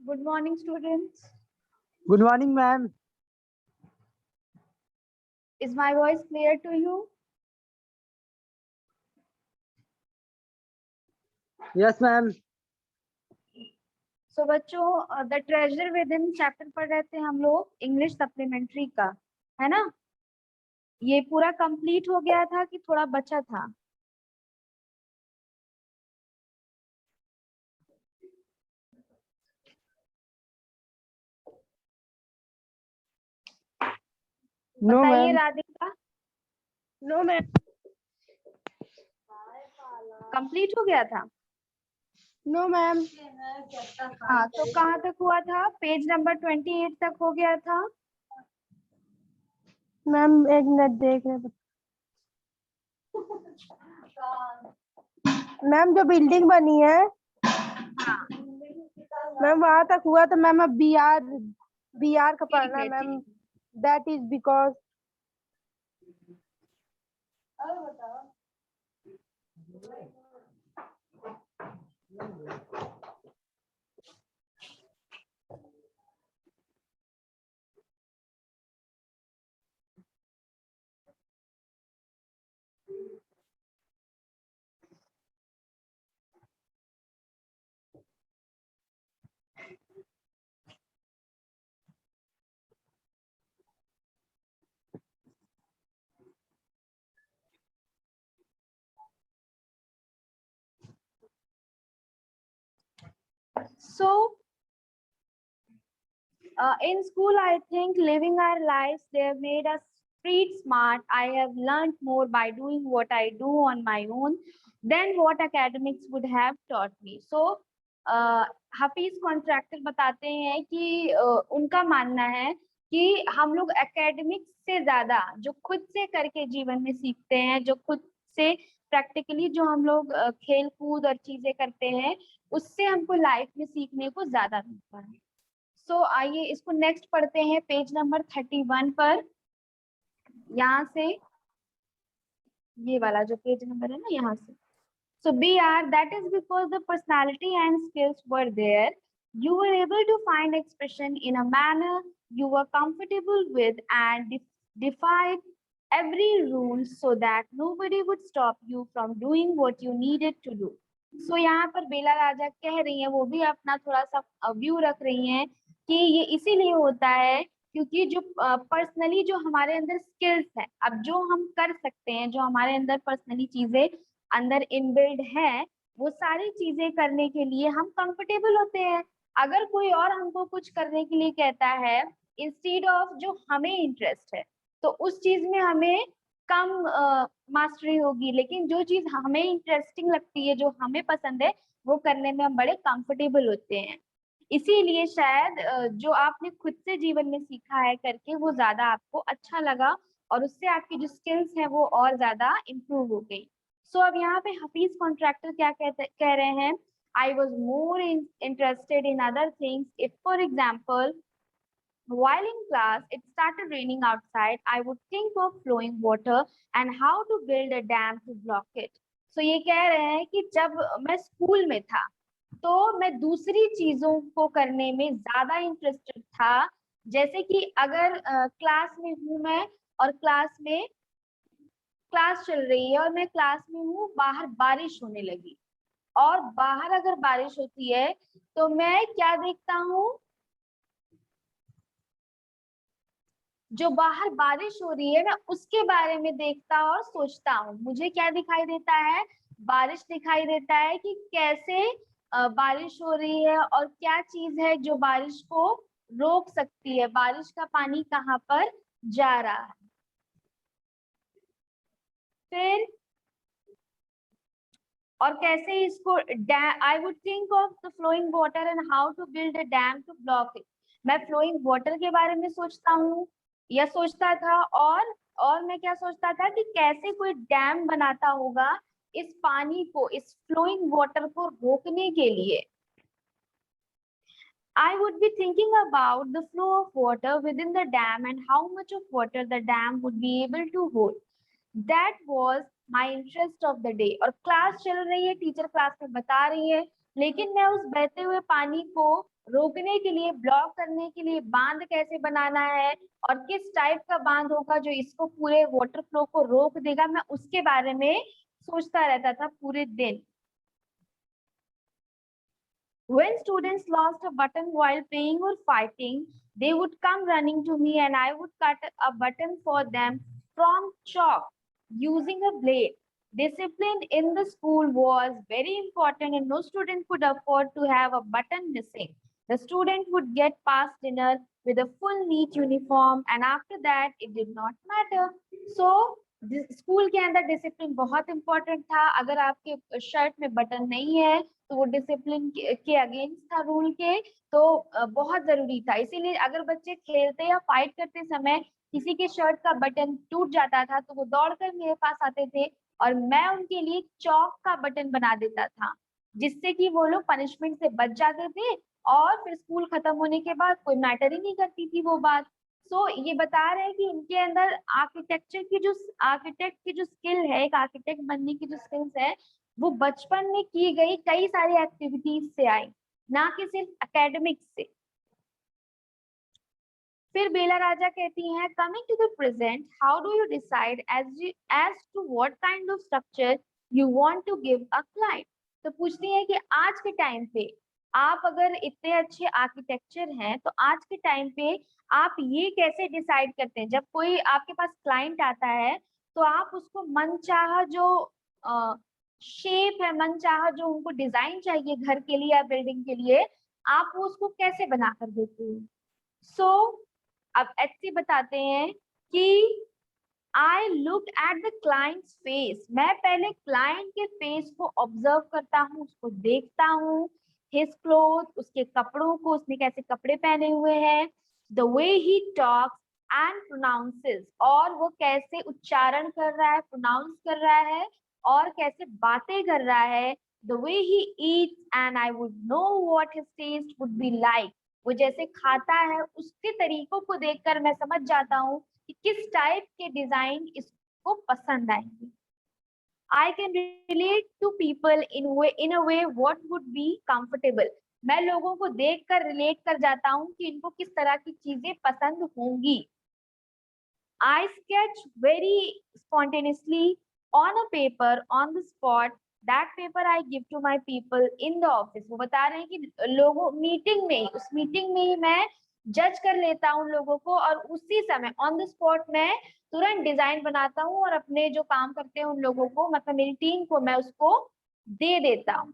Good morning, students. Good morning, ma'am. Is my voice clear to you? Yes, ma'am. So बच्चों, the treasure with in chapter पढ़ रहे थे हम लोग English supplementary का, है ना? ये पूरा कंप्लीट हो गया था कि थोड़ा बचा था? No, बताइए ma'am. Radhika, No, ma'am. Complete हो गया था? No, ma'am. हाँ, तो कहाँ तक हुआ था? पेज नंबर 28 तक हो गया था। मैम एक मिनट देख रहे। मैम जो बिल्डिंग बनी है हाँ, मैम वहां तक हुआ तो मैम अब बी आर का ठीक पढ़ना है, मैम। ठीक। That is because So, in school, I think living our lives, they have made us street smart. I have learned more by doing what I do on my own than what academics would have taught me. So, Hafiz contractor बताते हैं कि उनका मानना है कि हम लोग academics से ज्यादा जो खुद से करके जीवन में सीखते हैं, जो खुद से प्रैक्टिकली जो हम लोग खेल कूद और चीजें करते हैं, उससे हमको लाइफ में सीखने को ज्यादा मिलता है। सो आइए इसको नेक्स्ट पढ़ते हैं पेज नंबर 31 पर। यहाँ से ये वाला जो पेज नंबर है ना, यहाँ से। So BR, that is because the personality and skills were there. You were able to find expression in a manner you were comfortable with and defied every rule so that nobody would stop you from doing what you needed to do. So यहाँ पर बेला राजा कह रही हैं, वो भी अपना थोड़ा सा व्यू रख रही हैं कि ये इसीलिए होता है क्योंकि जो पर्सनली जो हमारे अंदर स्किल्स है, अब जो हम कर सकते हैं, जो हमारे अंदर पर्सनली चीजें अंदर इनबिल्ड है, वो सारी चीजें करने के लिए हम कंफर्टेबल होते हैं। अगर कोई और हमको कुछ करने के लिए कहता है इंस्टीड ऑफ जो हमें इंटरेस्ट है, तो उस चीज में हमें कम मास्टरी होगी, लेकिन जो चीज हमें इंटरेस्टिंग लगती है, जो हमें पसंद है, वो करने में हम बड़े कंफर्टेबल होते हैं। इसीलिए शायद जो आपने खुद से जीवन में सीखा है करके वो ज्यादा आपको अच्छा लगा और उससे आपकी जो स्किल्स है वो और ज्यादा इम्प्रूव हो गई। सो अब यहाँ पे हफीज कॉन्ट्रैक्टर क्या कह रहे हैं, I was more interested in other things. If for example while in class it started raining outside, I would think of flowing water and how to build a dam to block it. So ये कह रहे हैं कि जब मैं school में था तो मैं दूसरी चीजों को करने में ज्यादा इंटरेस्टेड था। जैसे कि अगर क्लास में हूँ मैं और क्लास चल रही है और मैं क्लास में हूँ, बाहर बारिश होने लगी और बाहर अगर बारिश होती है तो मैं क्या देखता हूँ, जो बाहर बारिश हो रही है मैं उसके बारे में देखता और सोचता हूँ। मुझे क्या दिखाई देता है, बारिश दिखाई देता है कि कैसे बारिश हो रही है और क्या चीज है जो बारिश को रोक सकती है, बारिश का पानी कहाँ पर जा रहा है। फिर और कैसे इसको I would think of the flowing water and how to build a dam to block it. मैं फ्लोइंग वाटर के बारे में सोचता हूँ या सोचता था, और मैं क्या सोचता था कि कैसे कोई डैम बनाता होगा इस पानी को, इस फ्लोइंग वाटर को रोकने के लिए। I would be thinking about the flow of water within the dam and how much of water the dam would be able to hold. That was my interest of the day. और class चल रही है, teacher class में बता रही है, लेकिन मैं उस बहते हुए पानी को रोकने के लिए, ब्लॉक करने के लिए बांध कैसे बनाना है और किस टाइप का बांध होगा जो इसको पूरे वाटर फ्लो को रोक देगा, मैं उसके बारे में सोचता रहता था पूरे दिन। When students lost a button while playing or fighting, they would come running to me and I would cut a button for them from chalk using a blade. Discipline in the school was very important and no student could afford to have a button missing. The student would get past dinner with a full neat uniform and after that it did not matter. So school के अंदर discipline बहुत important था। अगर आपके shirt में button नहीं है तो वो डिसिप्लिन के अगेंस्ट था रूल के, तो बहुत जरूरी था। इसीलिए अगर बच्चे खेलते या फाइट करते समय किसी के शर्ट का बटन टूट जाता था तो वो दौड़कर मेरे पास आते थे और मैं उनके लिए चौक का बटन बना देता था, जिससे कि वो लोग पनिशमेंट से बच जाते थे और फिर स्कूल खत्म होने के बाद कोई मैटर ही नहीं करती थी वो बात। सो ये बता रहे हैं कि इनके अंदर आर्किटेक्ट की जो स्किल है, एक आर्किटेक्ट बनने की जो स्किल्स है, वो बचपन में की गई कई सारी एक्टिविटीज से आई, ना कि सिर्फ एकेडमिक्स से। फिर बेला राजा कहती हैं, coming to the present, how do you decide as to what kind of structure you want to give a client. तो पूछती है कि आज के टाइम पे आप अगर इतने अच्छे आर्किटेक्चर हैं तो आज के टाइम पे आप ये कैसे डिसाइड करते हैं, जब कोई आपके पास क्लाइंट आता है तो आप उसको मनचाहा जो शेप है, मनचाहा जो उनको डिजाइन चाहिए घर के लिए या बिल्डिंग के लिए, आप वो उसको कैसे बना कर देते हो। सो अब एचसी बताते हैं कि I look at the clients face, मैं पहले क्लाइंट के फेस को ऑब्जर्व करता हूँ, उसको देखता हूँ, हिज क्लोथ, उसके कपड़ों को, उसने कैसे कपड़े पहने हुए हैं, the way he talks and pronounces, और वो कैसे उच्चारण कर रहा है, प्रोनाउंस कर रहा है और कैसे बातें कर रहा है, the way he eats and I would know what his taste would be like, वो जैसे खाता है उसके तरीकों को देखकर मैं समझ जाता हूँ कि किस टाइप के डिजाइन इसको पसंद आएंगे। I can relate to people in a way what would be comfortable, मैं लोगों को देखकर रिलेट कर जाता हूँ कि इनको किस तरह की चीजें पसंद होंगी। I sketch very spontaneously on a paper on the spot, that paper I give to my people in the office. वो बता रहे हैं कि लोगों मीटिंग में ही, उस मीटिंग में ही मैं जज कर लेता हूँ लोगों को और उसी समय ऑन द स्पॉट मैं तुरंत डिजाइन बनाता हूँ और अपने जो काम करते हैं उन लोगों को, मतलब मेरी टीम को, मैं उसको दे देता हूँ।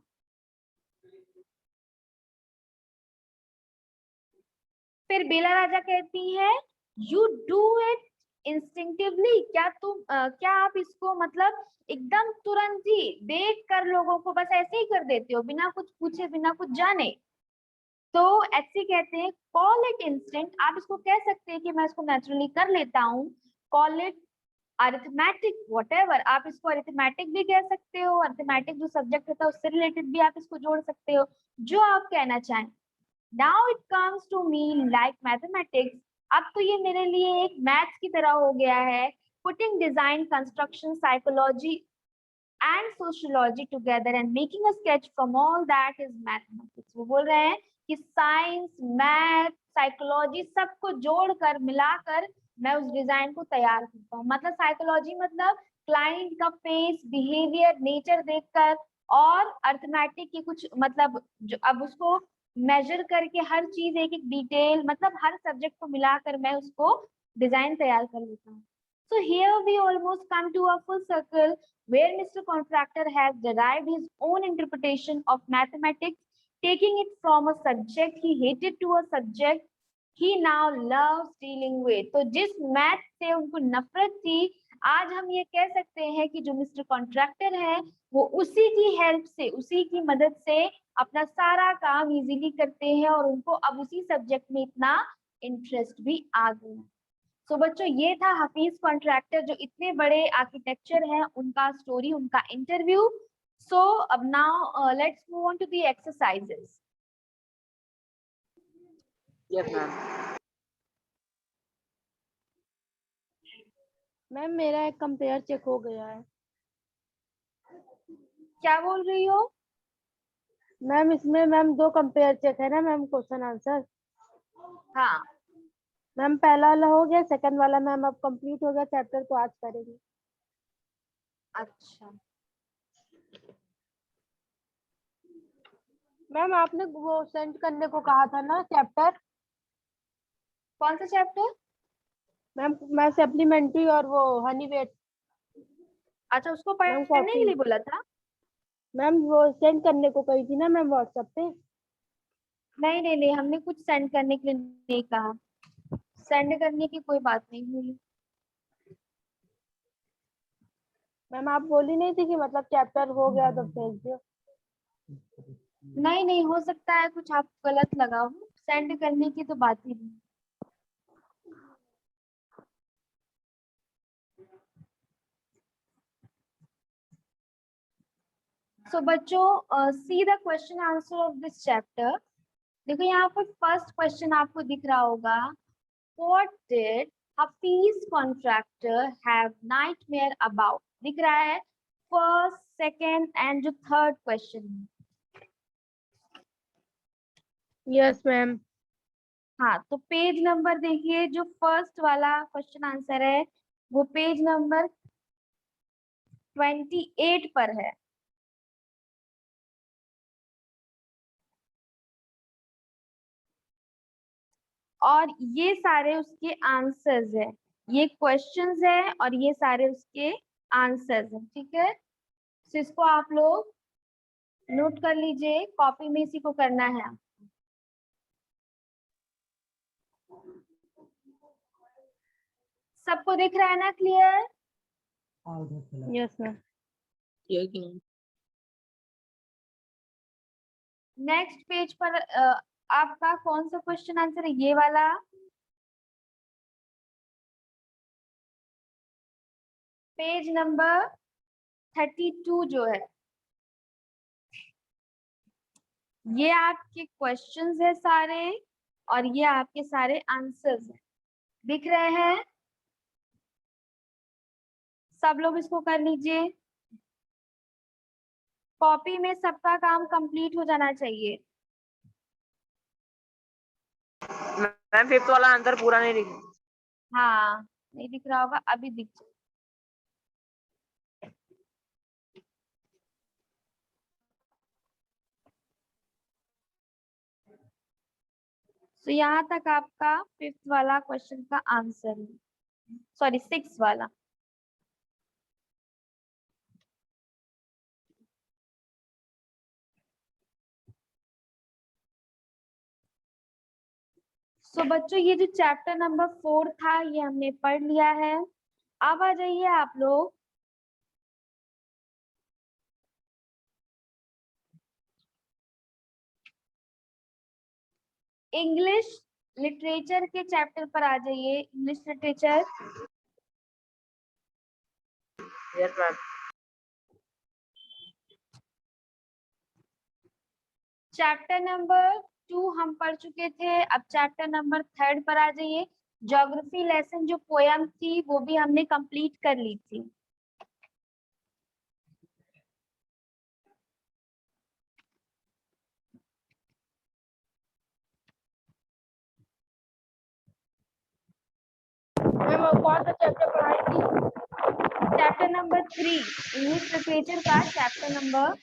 फिर बेला राजा कहती है, यू डू इट इंस्टिंक्टिवली, क्या आप इसको मतलब एकदम तुरंत ही देख कर लोगों को बस ऐसे ही कर देते हो बिना कुछ पूछे बिना कुछ जाने। तो ऐसे कहते हैं कॉल इट इंस्टेंट, आप इसको कह सकते हैं कि मैं इसको नेचुरली कर लेता हूँ। कॉल इट अरिथमेटिक, व्हाटएवर, आप इसको अरिथमेटिक भी कह सकते हो, अरिथमेटिक जो सब्जेक्ट होता है उससे रिलेटेड भी आप इसको जोड़ सकते हो, जो आप कहना चाहें। Now it comes to me like mathematics, अब तो ये मेरे लिए एक मैथ्स की तरह हो गया है। Putting design, construction, psychology and sociology together and making a sketch from all that is mathematics। वो बोल रहे हैं कि साइंस, मैथ, साइकोलॉजी सबको जोड़कर मिलाकर मैं उस डिजाइन को तैयार करता हूँ। मतलब साइकोलॉजी मतलब क्लाइंट का फेस, बिहेवियर, नेचर देखकर, और अर्थमेटिक की कुछ मतलब जो अब उसको मेजर करके हर चीज एक एक डिटेल, मतलब हर सब्जेक्ट को मिलाकर मैं उसको डिजाइन तैयार कर लेता हूँ। So here we almost come to a full circle where Mr. Contractor has derived his own interpretation of mathematics, taking it from a subject he hated to a subject he now loves dealing with। तो जिस math से उनको नफरत थी, आज हम ये कह सकते हैं कि जो मिस्टर कॉन्ट्रैक्टर है वो उसी की हेल्प से, उसी की मदद से अपना सारा काम इजीली करते हैं और उनको अब उसी सब्जेक्ट में इतना इंटरेस्ट भी आ गया। सो बच्चों ये था हफीज कॉन्ट्रैक्टर, जो इतने बड़े आर्किटेक्चर हैं, उनका स्टोरी, उनका इंटरव्यू। सो अब now let's move on to the exercises. Yes ma'am. Ma'am मेरा एक कंपेयर चेक हो गया है। क्या बोल रही हो? मैम इसमें मैम 2 कंपेयर चेक है ना मैम, क्वेश्चन आंसर। हाँ मैम पहला वाला हो गया, सेकंड वाला मैम अब कंप्लीट हो गया चैप्टर, तो आज करेंगे। अच्छा, मैम आपने वो सेंड करने को कहा था ना चैप्टर। कौन सा चैप्टर? मैम मैं सप्लीमेंट्री और वो हनी वेट। अच्छा, उसको मैम पढ़ने के कॉपी, लिए बोला था? मैम वो सेंड करने को कही थी ना मैम व्हाट्सएप पे। नहीं नहीं नहीं, हमने कुछ सेंड करने के लिए नहीं कहा। सेंड करने की कोई बात नहीं हुई। मैम आप बोली नहीं थी कि मतलब चैप्टर हो गया तो भेज दियो। नहीं नहीं, हो सकता है कुछ आप गलत लगा हो। सेंड करने की तो बात ही नहीं। सो बच्चों, see the question answer of this chapter. देखो यहाँ पर फर्स्ट क्वेश्चन आपको दिख रहा होगा। What did Hafiz contractor have nightmare about? दिख रहा है फर्स्ट, सेकेंड एंड जो थर्ड क्वेश्चन है। Yes ma'am. हाँ, तो पेज नंबर देखिए, जो फर्स्ट वाला क्वेश्चन आंसर है वो पेज नंबर 28 पर है। और ये सारे उसके आंसर्स है। ये क्वेश्चंस है और ये सारे उसके आंसर्स हैं, ठीक है। तो इसको आप लोग नोट कर लीजिए, कॉपी में इसी को करना है। सबको दिख रहा है ना, clear? Yes ma'am. Next page पर आपका कौन सा क्वेश्चन आंसर है? ये वाला। पेज नंबर 32 जो है, ये आपके क्वेश्चंस है सारे और ये आपके सारे आंसर्स हैं। दिख रहे हैं? सब लोग इसको कर लीजिए। कॉपी में सबका काम कंप्लीट हो जाना चाहिए। मैम फिफ्थ वाला आंसर पूरा नहीं लिखा। हाँ, नहीं दिख रहा होगा, अभी दिख जाए। तो यहाँ तक आपका फिफ्थ वाला क्वेश्चन का आंसर है, सॉरी सिक्स वाला। सो बच्चों, ये जो चैप्टर नंबर 4 था ये हमने पढ़ लिया है। अब आ जाइए आप लोग इंग्लिश लिटरेचर के चैप्टर पर आ जाइए। English literature yes ma'am. Chapter number 2 हम पढ़ चुके थे। अब चैप्टर नंबर 3 पर आ जाइए। ज्योग्राफी लेसन जो पोयम थी वो भी हमने कंप्लीट कर ली थी। मैम और कौन सा चैप्टर पढ़ाई थी? चैप्टर नंबर 3 इंग्लिश लिटरेचर का चैप्टर नंबर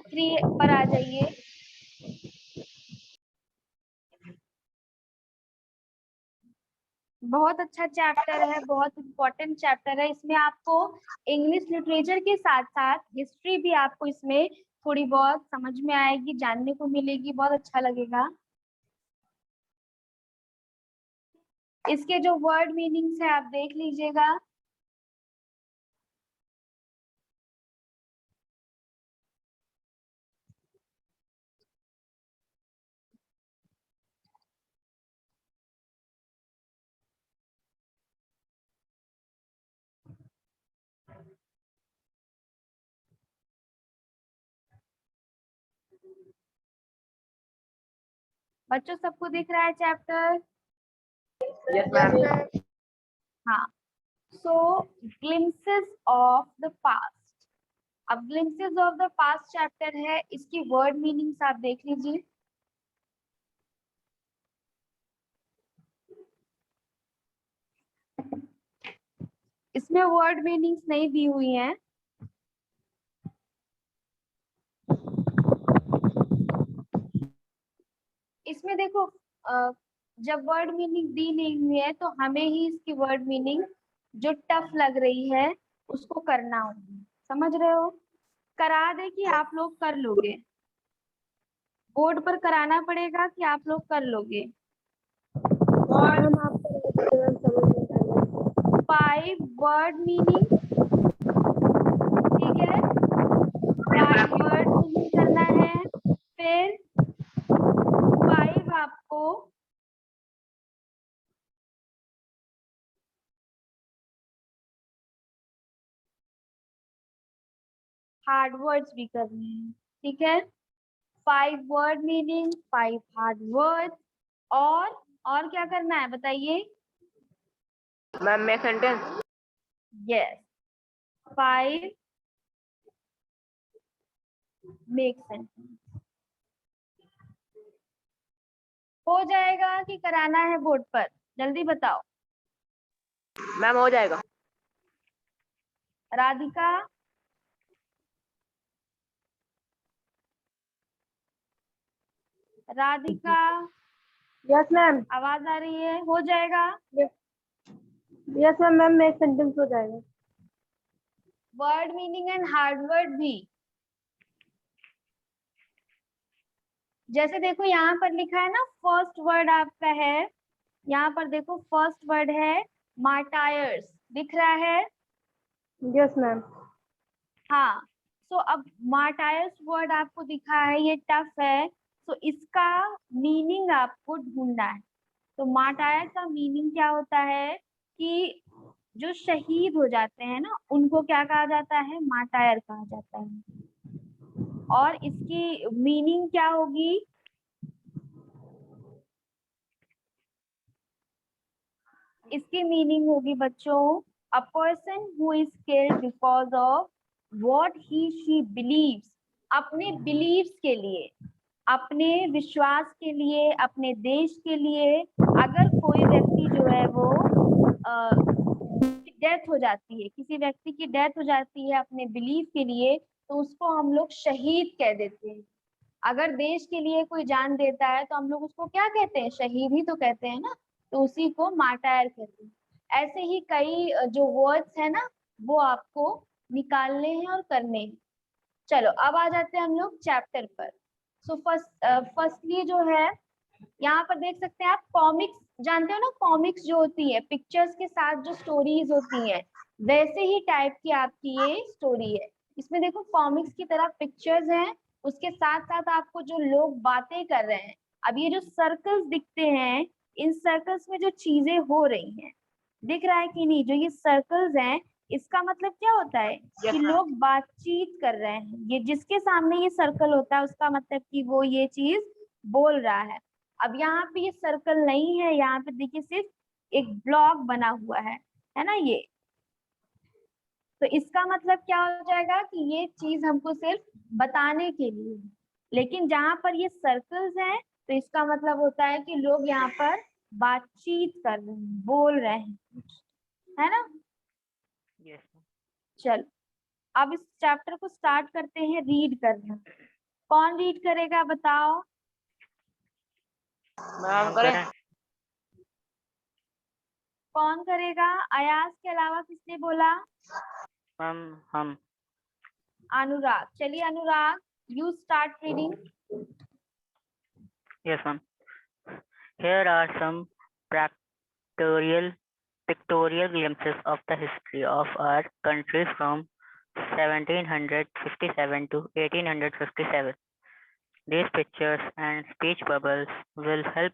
3 पर आ जाइए। बहुत अच्छा चैप्टर है, बहुत इम्पोर्टेंट चैप्टर है। इसमें आपको इंग्लिश लिटरेचर के साथ साथ हिस्ट्री भी आपको इसमें थोड़ी बहुत समझ में आएगी, जानने को मिलेगी, बहुत अच्छा लगेगा। इसके जो वर्ड मीनिंग्स है आप देख लीजिएगा। बच्चों सबको दिख रहा है चैप्टर? Yes ma'am. हाँ। सो ग्लिम्सेस ऑफ द पास्ट। अब glimpses of the past chapter है, इसकी वर्ड मीनिंग्स आप देख लीजिए। इसमें वर्ड मीनिंग्स नहीं दी हुई हैं। इसमें देखो जब वर्ड मीनिंग दी नहीं हुई है तो हमें ही इसकी वर्ड मीनिंग जो टफ लग रही है उसको करना होगी, समझ रहे हो? करा दे कि आप लोग कर लोगे, बोर्ड पर कराना पड़ेगा कि आप लोग कर लोगे। मैम आप समझ नहीं आएगा। 5 वर्ड मीनिंग, ठीक है, 5 वर्ड मीनिंग करना है। फिर 5 आपको हार्ड वर्ड्स भी करने हैं, ठीक है। 5 वर्ड मीनिंग, 5 हार्ड वर्ड्स, और क्या करना है बताइए? Ma'am make sentence. Yes, 5 make sentence. हो जाएगा कि कराना है बोर्ड पर? जल्दी बताओ। मैम हो जाएगा। Radhika, Radhika yes ma'am. आवाज आ रही है? हो जाएगा। Yes ma'am, ma'am make sentence हो जाएगा। Word meaning and hard word भी। जैसे देखो यहाँ पर लिखा है ना, फर्स्ट वर्ड आपका है, यहाँ पर देखो फर्स्ट वर्ड है मार्टायर्स, दिख रहा है? Yes ma'am. हाँ, तो अब मार्टायर्स वर्ड आपको दिखा है, ये टफ है, तो इसका मीनिंग आपको ढूंढना है। तो मार्टायर का मीनिंग क्या होता है कि जो शहीद हो जाते हैं ना, उनको क्या कहा जाता है? मार्टायर कहा जाता है। और इसकी मीनिंग क्या होगी? इसकी मीनिंग होगी बच्चों, a person who is killed because of what he she beliefs, अपने बिलीव्स के लिए, अपने विश्वास के लिए, अपने देश के लिए। अगर कोई व्यक्ति जो है वो डेथ हो जाती है, किसी व्यक्ति की डेथ हो जाती है अपने बिलीफ के लिए, तो उसको हम लोग शहीद कह देते हैं। अगर देश के लिए कोई जान देता है तो हम लोग उसको क्या कहते हैं? शहीद ही तो कहते हैं ना, तो उसी को मार्टायर कहते हैं। ऐसे ही कई जो वर्ड्स है ना, वो आपको निकालने हैं और करने हैं। चलो अब आ जाते हैं हम लोग चैप्टर पर। सो फर्स्टली जो है, यहाँ पर देख सकते हैं आप, कॉमिक्स जानते हो ना? कॉमिक्स जो होती है, पिक्चर्स के साथ जो स्टोरीज होती है, वैसे ही टाइप की आपकी ये स्टोरी है। इसमें देखो कॉमिक्स की तरह पिक्चर्स हैं, उसके साथ साथ आपको जो लोग बातें कर रहे हैं। अब ये जो सर्कल्स दिखते हैं, इन सर्कल्स में जो चीजें हो रही हैं, दिख रहा है कि नहीं? जो ये सर्कल्स हैं, इसका मतलब क्या होता है Yes, कि ma'am. लोग बातचीत कर रहे हैं। ये जिसके सामने ये सर्कल होता है उसका मतलब कि वो ये चीज बोल रहा है। अब यहाँ पे ये सर्कल नहीं है, यहाँ पे देखिए सिर्फ एक ब्लॉक बना हुआ है ना ये। तो इसका मतलब क्या हो जाएगा कि ये चीज हमको सिर्फ बताने के लिए है। लेकिन जहाँ पर ये सर्कल्स हैं, तो इसका मतलब होता है कि लोग यहाँ पर बातचीत कर रहे हैं, बोल रहे हैं, है ना? Yes, ma'am. चलो अब इस चैप्टर को स्टार्ट करते हैं रीड करना। कौन रीड करेगा बताओ? मैम करें। कौन करेगा? अयाज के अलावा किसने बोला? मैम हम। अनुराग। चलिए Anurag, you start reading. Yes, ma'am. Here are some pictorial glimpses of the history of our country from 1757 to 1857. These pictures and speech bubbles will help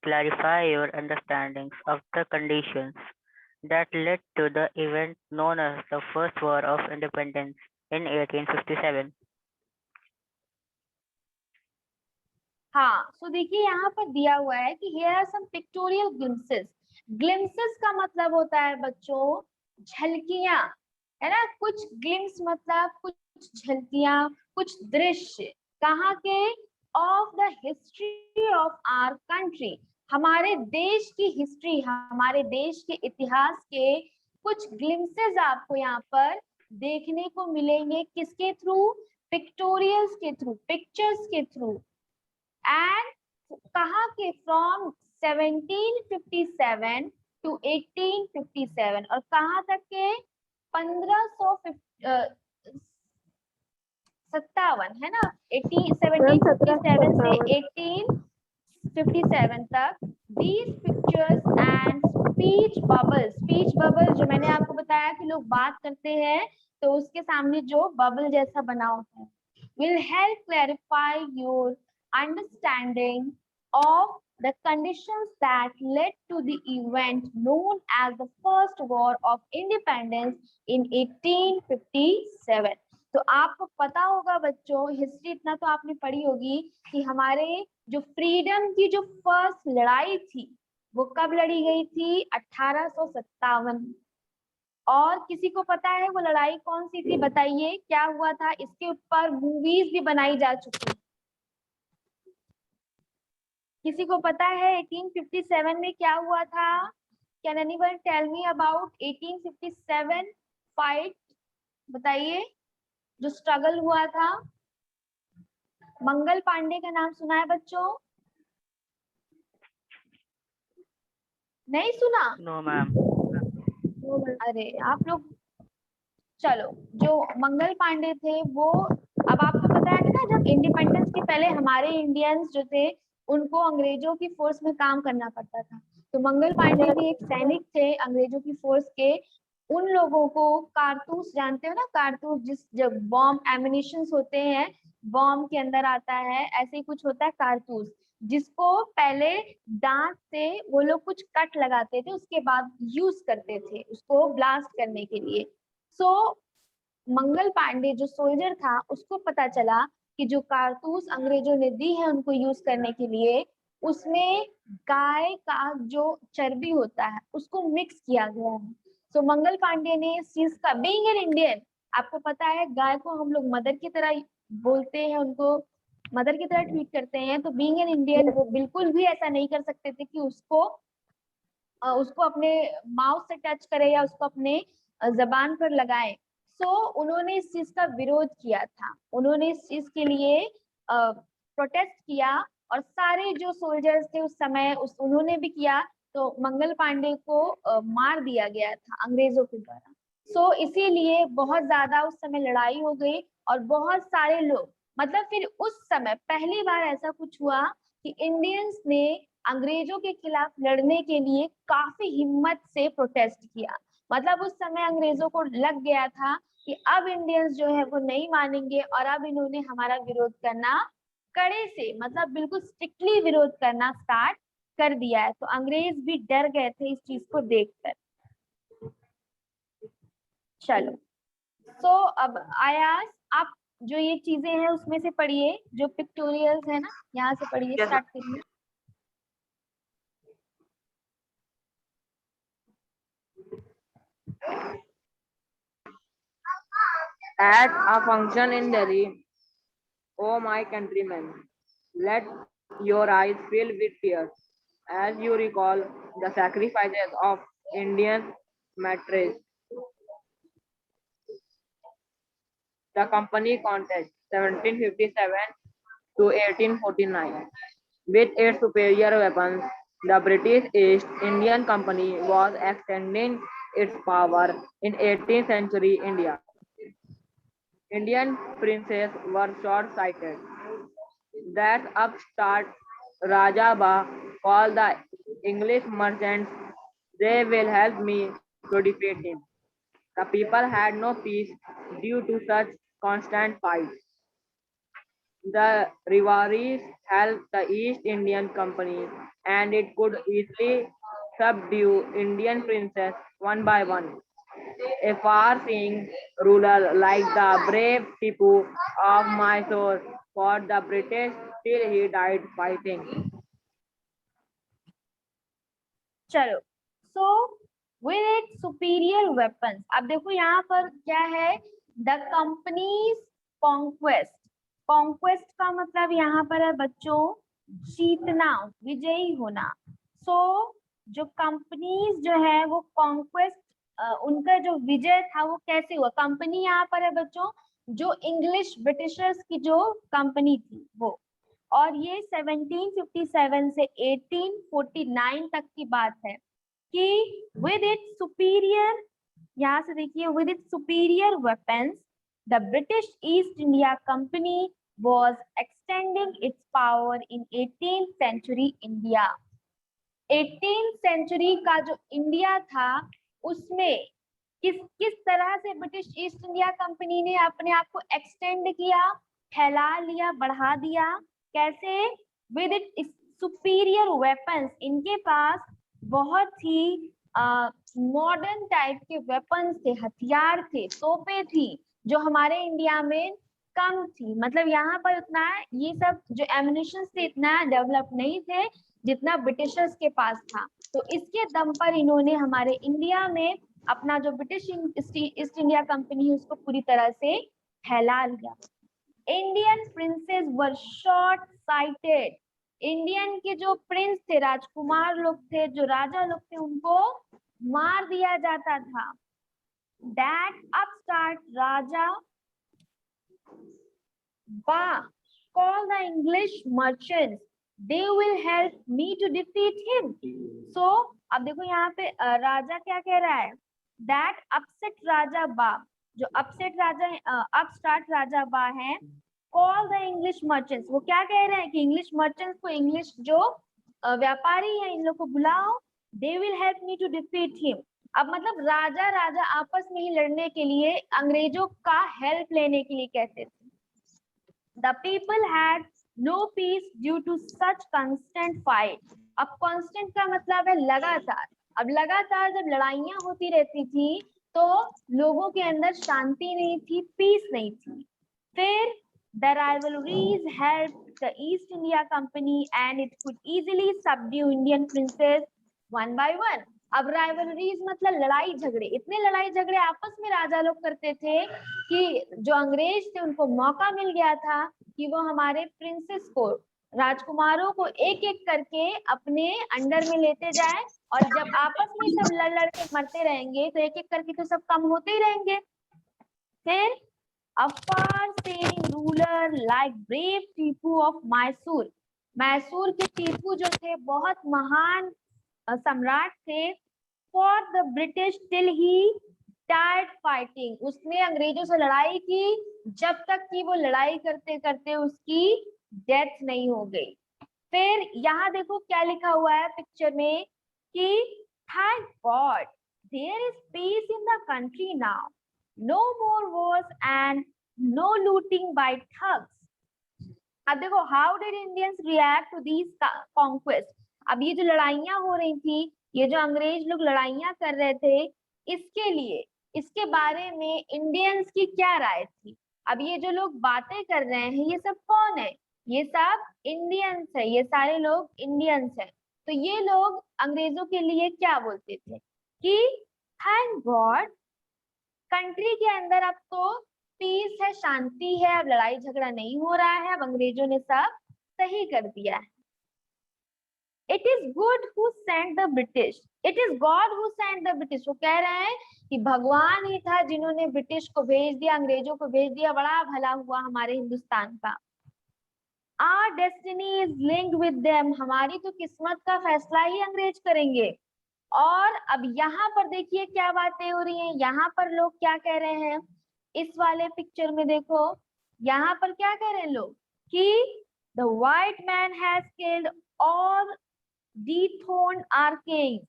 clarify your understandings of the conditions that led to the event known as the First War of Independence in 1857. हाँ, सो देखिए यहाँ पर दिया हुआ है कि here are some pictorial glimpses। glimpses का मतलब होता है बच्चों झलकियां, है ना? कुछ ग्लिम्स मतलब कुछ झलकियां, कुछ दृश्य कहाँ के, of the history of our country, हमारे देश की हिस्ट्री, हमारे देश के इतिहास के कुछ ग्लिम्सेस आपको यहाँ पर देखने को मिलेंगे। किसके थ्रू? पिक्टोरियल्स के थ्रू, पिक्चर्स के थ्रू। एंड कहाँ के? फ्रॉम 1757 टू 1857, और कहाँ तक के? 1557 है ना, 1757 से 1857 तक। These pictures and speech bubble जो मैंने आपको बताया कि लोग बात करते हैं तो उसके सामने जो बबल जैसा बना होता है, will help clarify your understanding of the conditions that led to the event known as the First War of Independence in 1857। तो आपको पता होगा बच्चों, हिस्ट्री इतना तो आपने पढ़ी होगी कि हमारे जो फ्रीडम की जो फर्स्ट लड़ाई थी वो कब लड़ी गई थी? 1857। और किसी को पता है वो लड़ाई कौन सी थी? बताइए क्या हुआ था? इसके ऊपर मूवीज भी बनाई जा चुकी। किसी को पता है 1857 में क्या हुआ था? Can anyone tell me about 1857 fight? बताइए, जो स्ट्रगल हुआ था। मंगल पांडे का नाम सुना है बच्चों? नहीं सुना? No ma'am. अरे आप लोग, चलो, जो मंगल पांडे थे वो, अब आपको पता है ना, जब इंडिपेंडेंस के पहले हमारे इंडियंस जो थे उनको अंग्रेजों की फोर्स में काम करना पड़ता था। तो मंगल पांडे भी एक सैनिक थे अंग्रेजों की फोर्स के। उन लोगों को कारतूस, जानते हो ना कारतूस, जिस जब बॉम्ब एमिनिशंस होते हैं, बॉम्ब के अंदर आता है, ऐसे ही कुछ होता है कारतूस, जिसको पहले दांत से वो लोग कुछ कट लगाते थे, उसके बाद यूज करते थे उसको ब्लास्ट करने के लिए। सो मंगल पांडे जो सोल्जर था उसको पता चला कि जो कारतूस अंग्रेजों ने दी है उनको यूज करने के लिए, उसमें गाय का जो चर्बी होता है उसको मिक्स किया गया है। सो मंगल पांडे ने इस चीज का, बीइंग एन इंडियन, आपको पता है गाय को हम लोग मदर की तरह बोलते हैं, उनको मदर की तरह ट्रीट करते हैं, तो बीइंग एन इंडियन वो बिल्कुल भी ऐसा नहीं कर सकते थे कि उसको अपने माउथ से टच करे या उसको अपने जबान पर लगाए। सो उन्होंने इस चीज का विरोध किया था, उन्होंने इस चीज के लिए प्रोटेस्ट किया, और सारे जो सोल्जर्स थे उस समय उन्होंने भी किया। तो मंगल पांडे को मार दिया गया था अंग्रेजों के द्वारा। सो इसीलिए बहुत ज्यादा उस समय लड़ाई हो गई, और बहुत सारे लोग, मतलब फिर उस समय पहली बार ऐसा कुछ हुआ कि इंडियंस ने अंग्रेजों के खिलाफ लड़ने के लिए काफी हिम्मत से प्रोटेस्ट किया। मतलब उस समय अंग्रेजों को लग गया था कि अब इंडियंस जो है वो नहीं मानेंगे, और अब इन्होंने हमारा विरोध करना कड़े से, मतलब बिल्कुल स्ट्रिक्टली विरोध करना स्टार्ट कर दिया है। तो अंग्रेज भी डर गए थे इस चीज को देखकर। चलो, सो अब आयास, आप जो ये चीजें हैं उसमें से पढ़िए, जो पिक्टोरियल्स है ना, यहाँ से पढ़िए, Yes, स्टार्ट करिए। at a function in Delhi, oh my countrymen, let your eyes fill with tears as you recall the sacrifices of Indian martyrs. The company contest 1757 to 1849. With its superior weapons, the British East Indian Company was extending its power in 18th century India. Indian princes were short-sighted. That upstart Raja Ba called the English merchants. They will help me to defeat him. The people had no peace due to such constant fights. The rivalries helped the East Indian Company, and it could easily subdue Indian princes one by one. A far-seeing ruler like the brave Tipu of Mysore fought the British till he died fighting. चलो, so with it superior weapons, अब देखो यहाँ पर क्या है the companies conquest, conquest का मतलब यहाँ पर है बच्चों जीतना, विजयी होना। सो जो कंपनीज जो है वो कॉन्क्वेस्ट, उनका जो विजय था वो कैसे हुआ। कंपनी यहाँ पर है बच्चों जो इंग्लिश ब्रिटिशर्स की जो कंपनी थी वो, और ये 1757 से 1849 तक की बात है कि विद इट्स सुपीरियर, यहाँ से देखिए, with its superior weapons the British east India company was extending its power in 18th century India। 18th century का जो इंडिया था उसमें किस किस तरह से ब्रिटिश ईस्ट इंडिया कंपनी ने अपने आप को एक्सटेंड किया, फैला लिया, बढ़ा दिया। कैसे? विद इट सुपीरियर वेपन्स, इनके पास बहुत ही मॉडर्न टाइप के वेपन्स थे, हथियार थे, तोपें थी जो हमारे इंडिया में कम थी। मतलब यहाँ पर उतना ये सब जो एम्युनिशन थे इतना डेवलप नहीं थे जितना ब्रिटिशर्स के पास था। तो इसके दम पर इन्होंने हमारे इंडिया में अपना जो ब्रिटिश ईस्ट इंडिया कंपनी है उसको पूरी तरह से फैला लिया। इंडियन प्रिंसेस वर शॉर्ट साइटेड, इंडियन के जो प्रिंस थे, राजकुमार लोग थे, जो राजा लोग थे, उनको मार दिया जाता था। That upstart Raja Ba call the English merchants, they will help me to defeat him। So अब देखो यहाँ पे राजा क्या कह रहा है, that upset राजा बा, जो upset राजा upstart राजा बा है, call the English merchants, वो क्या कह रहे हैं कि इंग्लिश मर्चेंट्स को, इंग्लिश जो व्यापारी है इन लोग को बुलाओ, they will help me to defeat him। अब मतलब राजा राजा आपस में ही लड़ने के लिए अंग्रेजों का हेल्प लेने के लिए कहते थे। The people had no peace due to such constant fight। अब constant का मतलब है लगातार। अब लगातार जब लड़ाइयाँ होती रहती थी तो लोगों के अंदर शांति नहीं थी, पीस नहीं थी। फिर the rivalries helped the East India Company and it could easily subdue Indian princes one by one। अब राइवलरीज मतलब लड़ाई झगड़े, इतने लड़ाई झगड़े आपस में राजा लोग करते थे कि जो अंग्रेज थे उनको मौका मिल गया था कि वो हमारे प्रिंसेस को, राजकुमारों को एक एक करके अपने अंडर में लेते जाए, और जब आपस में सब लड़ लड़ के मरते रहेंगे तो एक एक करके तो सब कम होते ही रहेंगे। फिर a far-seeing ruler like brave Tipu of Mysore, Mysore के टीपू जो थे बहुत महान सम्राट थे। For the British till he died fighting, उसने अंग्रेजों से लड़ाई की जब तक कि वो लड़ाई करते करते उसकी डेथ नहीं हो गई। फिर यहाँ देखो क्या लिखा हुआ है पिक्चर में कि thank God there is peace in the country now, no more wars and no looting by thugs. अब देखो how did Indians react to these conquest. अब ये जो लड़ाइयां हो रही थी, ये जो अंग्रेज लोग लड़ाइयां कर रहे थे, इसके लिए, इसके बारे में इंडियंस की क्या राय थी। अब ये जो लोग बातें कर रहे हैं ये सब कौन है, ये सब इंडियंस है, ये सारे लोग इंडियंस हैं। तो ये लोग अंग्रेजों के लिए क्या बोलते थे कि थैंक गॉड कंट्री के अंदर अब तो पीस है, शांति है, अब लड़ाई झगड़ा नहीं हो रहा है, अब अंग्रेजों ने सब सही कर दिया है। It is good who sent the British, it is God who sent the British। वो कह रहे हैं कि भगवान ही था जिन्होंने ब्रिटिश को भेज दिया, अंग्रेजों को भेज दिया, बड़ा भला हुआ हमारे हिंदुस्तान का। Our destiny is linked with them, हमारी तो किस्मत का फैसला ही अंग्रेज करेंगे। और अब यहाँ पर देखिए क्या बातें हो रही हैं, यहाँ पर लोग क्या कह रहे हैं, इस वाले पिक्चर में देखो, यहाँ पर क्या कह रहे हैं लोग कि the white man has killed all dethroned our king।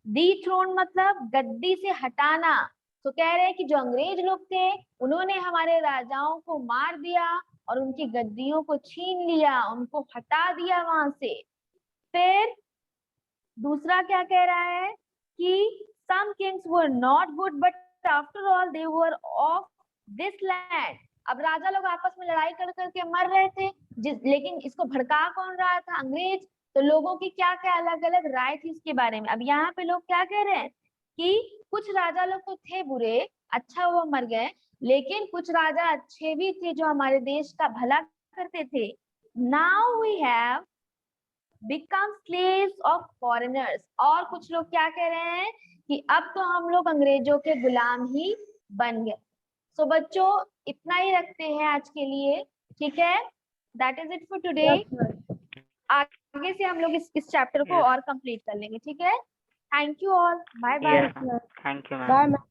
dethroned मतलब गद्दी से हटाना। तो कह रहे हैं कि जो अंग्रेज लोग थे उन्होंने हमारे राजाओं को मार दिया और उनकी गद्दियों को छीन लिया, उनको हटा दिया वहां से। फिर दूसरा क्या कह रहा है कि some kings were not good but after all they were of this land। अब राजा लोग आपस में लड़ाई कर करके मर रहे थे, लेकिन इसको भड़का कौन रहा था, अंग्रेज। तो लोगों की क्या क्या अलग अलग राय थी इसके बारे में। अब यहाँ पे लोग क्या कह रहे हैं कि कुछ राजा लोग तो थे बुरे, अच्छा वो मर गए, लेकिन कुछ राजा अच्छे भी थे जो हमारे देश का भला करते थे. Now we have become slaves of foreigners. और कुछ लोग क्या कह रहे हैं कि अब तो हम लोग अंग्रेजों के गुलाम ही बन गए. सो बच्चों इतना ही रखते हैं आज के लिए. ठीक है, that is it for today. आगे से हम लोग इस चैप्टर को Yes. और कंप्लीट कर लेंगे. ठीक है, thank you all, bye bye. Yes, ma'am. Thank you, ma'am. Bye ma'am.